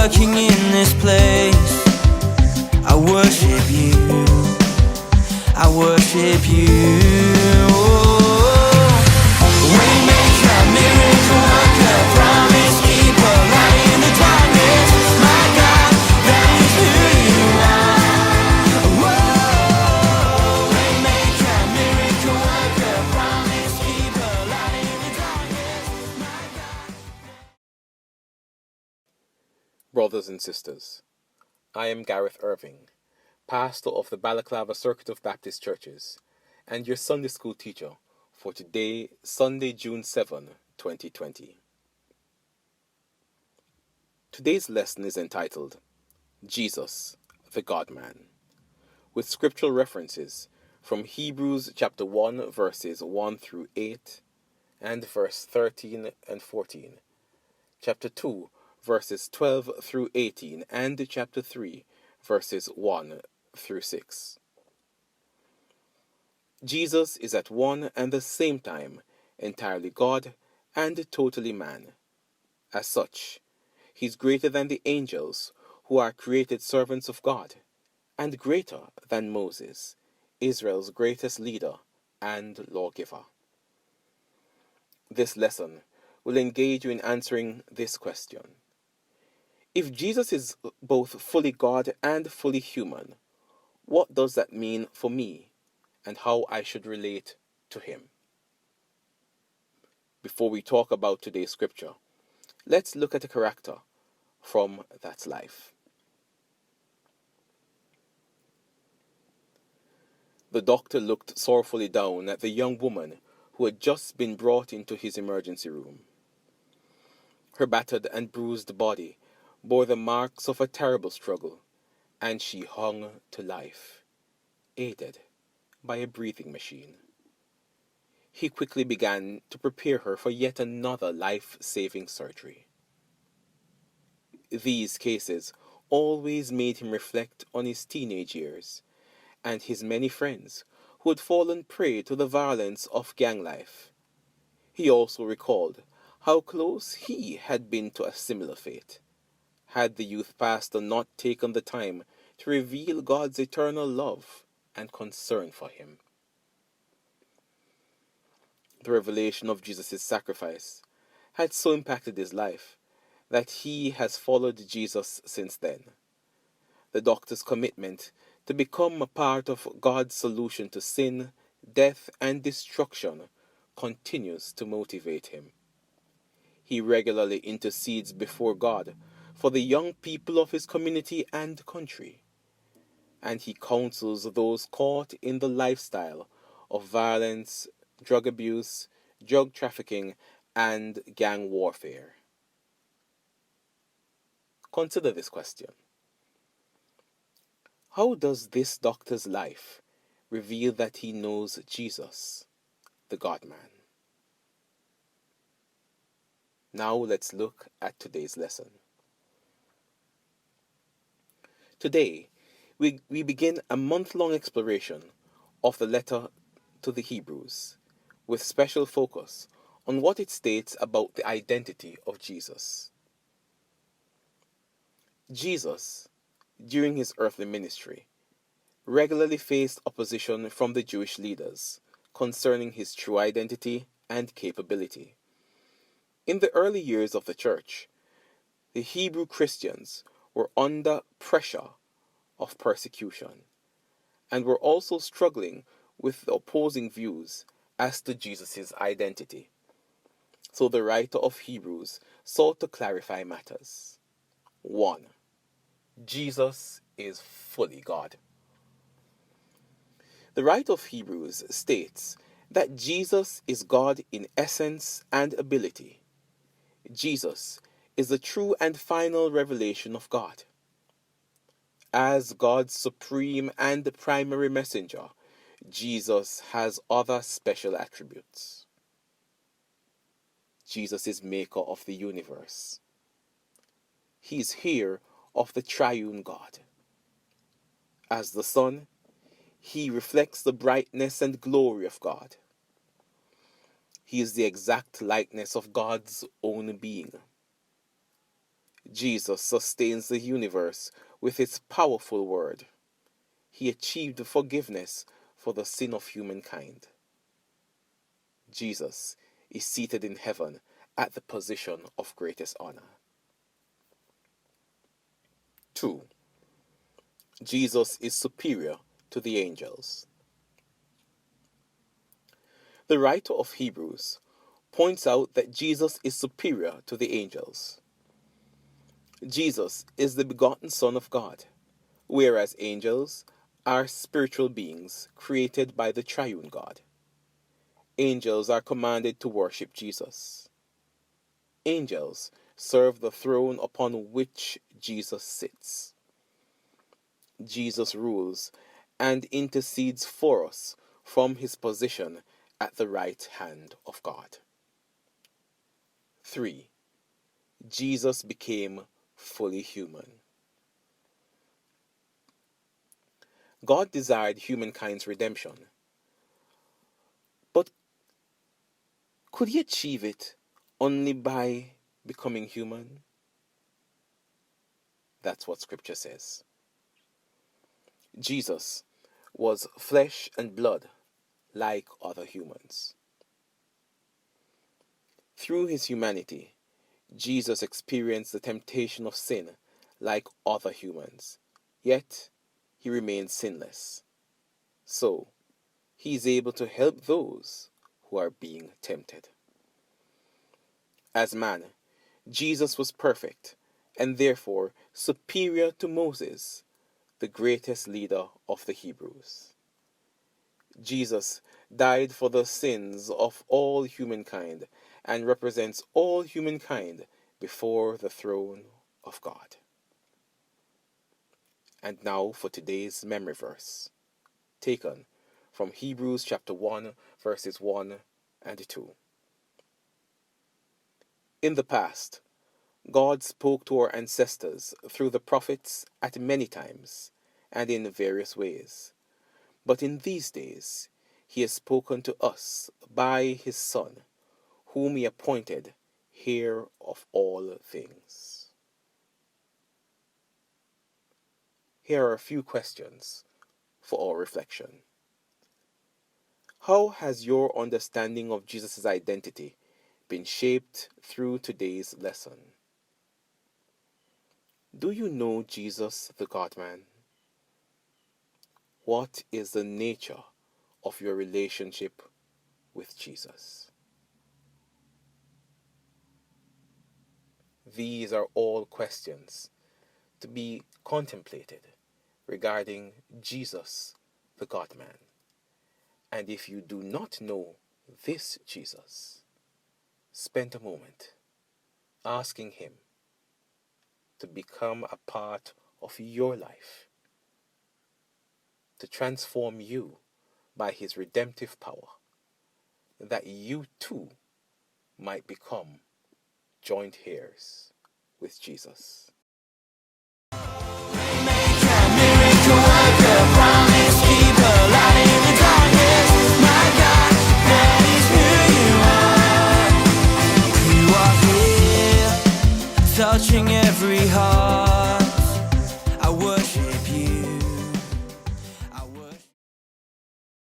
working in this place. I worship you, I worship you. Waymaker, miracle worker, promise keeper, light in the darkness. My God, that is who you are. Waymaker, miracle worker, promise keeper, light in the darkness. My God. Brothers and sisters, I am Gareth Irving, pastor of the Balaclava Circuit of Baptist Churches, and your Sunday school teacher for today, Sunday, June 7, 2020. Today's lesson is entitled, Jesus, the God-Man, with scriptural references from Hebrews chapter 1, verses 1 through 8, and verse 13 and 14, chapter 2, verses 12 through 18, and chapter 3, verses 1 through 6. Jesus is at one and the same time entirely God and totally man. As such, he's greater than the angels who are created servants of God, and greater than Moses, Israel's greatest leader and lawgiver. This lesson will engage you in answering this question. If Jesus is both fully God and fully human, what does that mean for me and how I should relate to him? Before we talk about today's scripture, let's look at a character from that life. The doctor looked sorrowfully down at the young woman who had just been brought into his emergency room. Her battered and bruised body bore the marks of a terrible struggle, and she hung to life, aided by a breathing machine. He quickly began to prepare her for yet another life-saving surgery. These cases always made him reflect on his teenage years and his many friends who had fallen prey to the violence of gang life. He also recalled how close he had been to a similar fate, had the youth pastor not taken the time to reveal God's eternal love and concern for him. The revelation of Jesus' sacrifice had so impacted his life that he has followed Jesus since then. The doctor's commitment to become a part of God's solution to sin, death, and destruction continues to motivate him. He regularly intercedes before God for the young people of his community and country, and he counsels those caught in the lifestyle of violence, drug abuse, drug trafficking, and gang warfare. Consider this question. How does this doctor's life reveal that he knows Jesus, the God-Man? Now let's look at today's lesson. Today, we begin a month-long exploration of the letter to the Hebrews, with special focus on what it states about the identity of Jesus. Jesus, during his earthly ministry, regularly faced opposition from the Jewish leaders concerning his true identity and capability. In the early years of the church, the Hebrew Christians were under pressure of persecution and were also struggling with the opposing views as to Jesus' identity. So the writer of Hebrews sought to clarify matters. 1. Jesus is fully God. The writer of Hebrews states that Jesus is God in essence and ability. Jesus is the true and final revelation of God. As God's supreme and primary messenger, Jesus has other special attributes. Jesus is maker of the universe. He is heir of the triune God. As the sun, he reflects the brightness and glory of God. He is the exact likeness of God's own being. Jesus sustains the universe with his powerful word. He achieved forgiveness for the sin of humankind. Jesus is seated in heaven at the position of greatest honor. 2. Jesus is superior to the angels. The writer of Hebrews points out that Jesus is superior to the angels. Jesus is the begotten Son of God, whereas angels are spiritual beings created by the triune God. Angels are commanded to worship Jesus. Angels serve the throne upon which Jesus sits. Jesus rules and intercedes for us from his position at the right hand of God. 3. Jesus became fully human. God desired humankind's redemption, but could he achieve it only by becoming human? That's what Scripture says. Jesus was flesh and blood like other humans. Through his humanity, Jesus experienced the temptation of sin like other humans, yet he remains sinless. So, he is able to help those who are being tempted. As man, Jesus was perfect and therefore superior to Moses, the greatest leader of the Hebrews. Jesus died for the sins of all humankind and represents all humankind before the throne of God. And now for today's memory verse, taken from Hebrews chapter 1, verses 1 and 2. In the past, God spoke to our ancestors through the prophets at many times and in various ways. But in these days, he has spoken to us by his Son, whom he appointed heir of all things. Here are a few questions for our reflection. How has your understanding of Jesus' identity been shaped through today's lesson? Do you know Jesus the God-man? What is the nature of your relationship with Jesus? These are all questions to be contemplated regarding Jesus the God-man. And if you do not know this Jesus, spend a moment asking him to become a part of your life, to transform you by his redemptive power, that you too might become joint heirs with Jesus.